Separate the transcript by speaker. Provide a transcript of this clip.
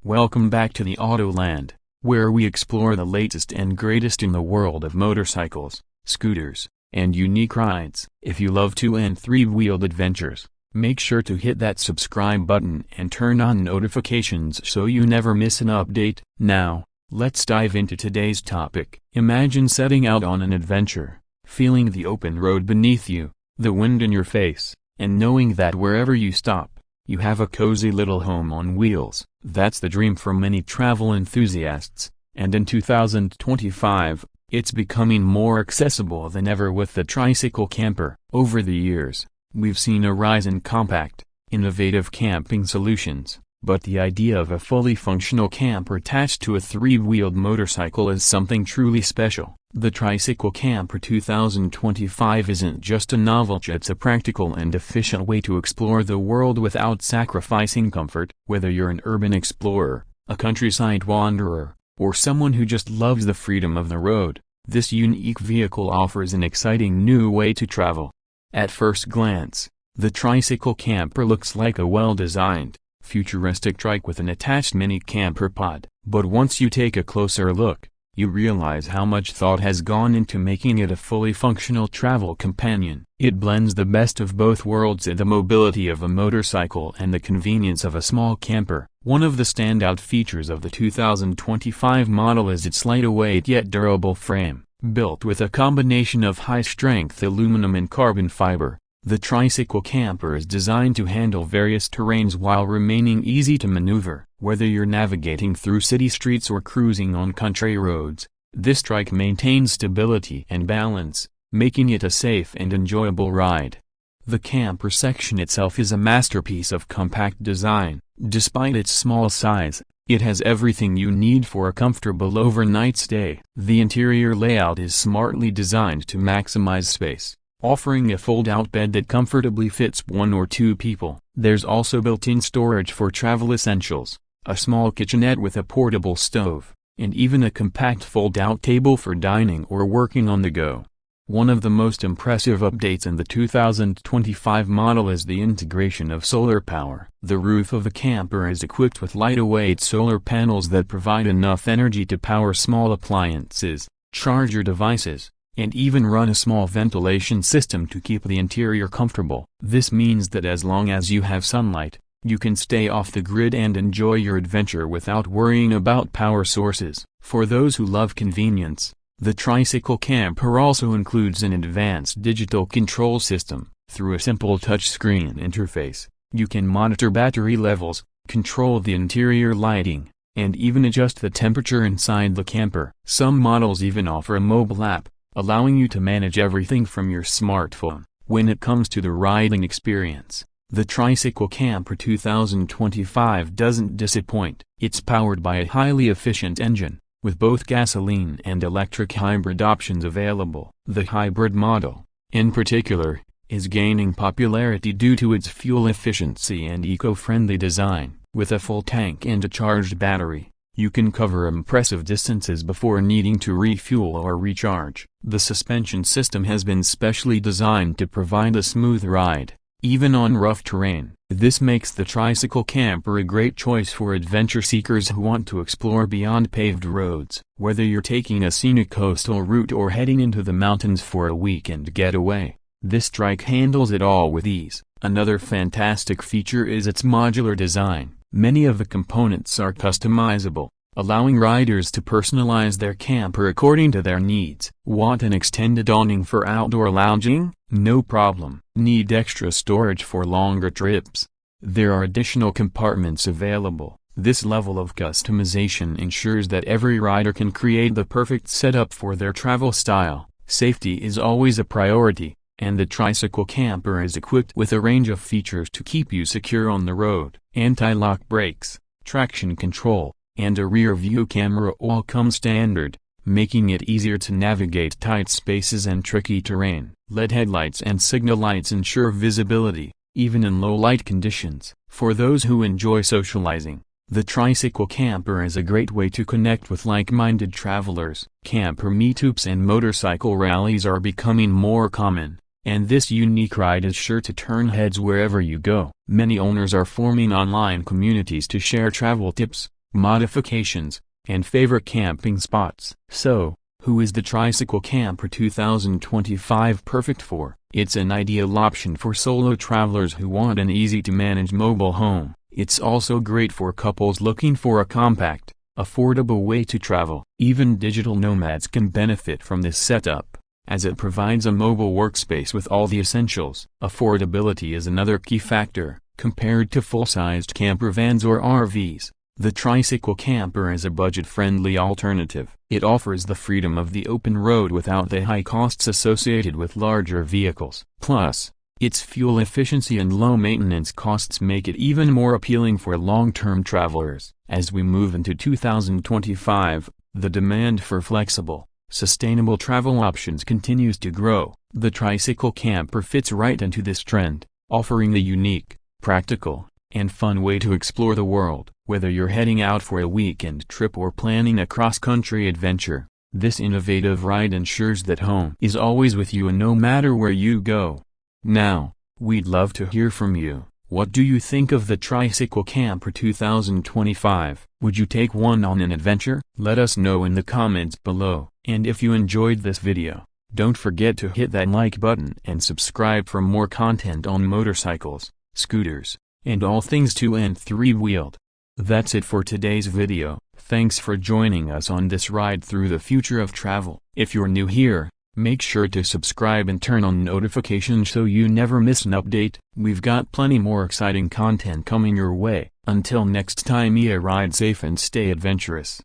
Speaker 1: Welcome back to the Autoland, where we explore the latest and greatest in the world of motorcycles, scooters, and unique rides. If you love 2- and 3-wheeled adventures, make sure to hit that subscribe button and turn on notifications so you never miss an update. Now, let's dive into today's topic. Imagine setting out on an adventure, feeling the open road beneath you, the wind in your face, and knowing that wherever you stop, you have a cozy little home on wheels. That's the dream for many travel enthusiasts, and in 2025, it's becoming more accessible than ever with the Tricycle Camper. Over the years, we've seen a rise in compact, innovative camping solutions, but the idea of a fully functional camper attached to a 3-wheeled motorcycle is something truly special. The Tricycle Camper 2025 isn't just a novelty, it's a practical and efficient way to explore the world without sacrificing comfort. Whether you're an urban explorer, a countryside wanderer, or someone who just loves the freedom of the road, this unique vehicle offers an exciting new way to travel. At first glance, the Tricycle Camper looks like a well-designed, futuristic trike with an attached mini camper pod. But once you take a closer look, you realize how much thought has gone into making it a fully functional travel companion. It blends the best of both worlds, the mobility of a motorcycle and the convenience of a small camper. One of the standout features of the 2025 model is its lightweight yet durable frame. Built with a combination of high-strength aluminum and carbon fiber, the Tricycle Camper is designed to handle various terrains while remaining easy to maneuver. Whether you're navigating through city streets or cruising on country roads, this trike maintains stability and balance, making it a safe and enjoyable ride. The camper section itself is a masterpiece of compact design. Despite its small size, it has everything you need for a comfortable overnight stay. The interior layout is smartly designed to maximize space, offering a fold-out bed that comfortably fits 1 or 2 people. There's also built-in storage for travel essentials, a small kitchenette with a portable stove, and even a compact fold-out table for dining or working on the go. One of the most impressive updates in the 2025 model is the integration of solar power. The roof of the camper is equipped with lightweight solar panels that provide enough energy to power small appliances, charge your devices, and even run a small ventilation system to keep the interior comfortable. This means that as long as you have sunlight, you can stay off the grid and enjoy your adventure without worrying about power sources. For those who love convenience, the Tricycle Camper also includes an advanced digital control system. Through a simple touchscreen interface, you can monitor battery levels, control the interior lighting, and even adjust the temperature inside the camper. Some models even offer a mobile app, allowing you to manage everything from your smartphone. When it comes to the riding experience, the Tricycle Camper 2025 doesn't disappoint. It's powered by a highly efficient engine, with both gasoline and electric hybrid options available. The hybrid model, in particular, is gaining popularity due to its fuel efficiency and eco-friendly design. With a full tank and a charged battery, you can cover impressive distances before needing to refuel or recharge. The suspension system has been specially designed to provide a smooth ride, even on rough terrain. This makes the Tricycle Camper a great choice for adventure seekers who want to explore beyond paved roads. Whether you're taking a scenic coastal route or heading into the mountains for a weekend getaway, this trike handles it all with ease. Another fantastic feature is its modular design. Many of the components are customizable, allowing riders to personalize their camper according to their needs. Want an extended awning for outdoor lounging? No problem. Need extra storage for longer trips? There are additional compartments available. This level of customization ensures that every rider can create the perfect setup for their travel style. Safety is always a priority, and the Tricycle Camper is equipped with a range of features to keep you secure on the road. Anti-lock brakes, traction control, and a rear-view camera all come standard, making it easier to navigate tight spaces and tricky terrain. LED headlights and signal lights ensure visibility, even in low-light conditions. For those who enjoy socializing, the Tricycle Camper is a great way to connect with like-minded travelers. Camper meetups and motorcycle rallies are becoming more common, and this unique ride is sure to turn heads wherever you go. Many owners are forming online communities to share travel tips, modifications, and favorite camping spots. So, who is the Tricycle Camper 2025 perfect for? It's an ideal option for solo travelers who want an easy-to-manage mobile home. It's also great for couples looking for a compact, affordable way to travel. Even digital nomads can benefit from this setup, as it provides a mobile workspace with all the essentials. Affordability is another key factor. Compared to full-sized camper vans or RVs, the Tricycle Camper is a budget-friendly alternative. It offers the freedom of the open road without the high costs associated with larger vehicles. Plus, its fuel efficiency and low maintenance costs make it even more appealing for long-term travelers. As we move into 2025, the demand for flexible, sustainable travel options continues to grow. The Tricycle Camper fits right into this trend, offering a unique, practical, and fun way to explore the world. Whether you're heading out for a weekend trip or planning a cross-country adventure, this innovative ride ensures that home is always with you and no matter where you go. Now, we'd love to hear from you. What do you think of the Tricycle Camper 2025? Would you take one on an adventure? Let us know in the comments below. And if you enjoyed this video, don't forget to hit that like button and subscribe for more content on motorcycles, scooters, and all things two and three-wheeled. That's it for today's video. Thanks for joining us on this ride through the future of travel. If you're new here, make sure to subscribe and turn on notifications so you never miss an update. We've got plenty more exciting content coming your way. Until next time, ride safe and stay adventurous.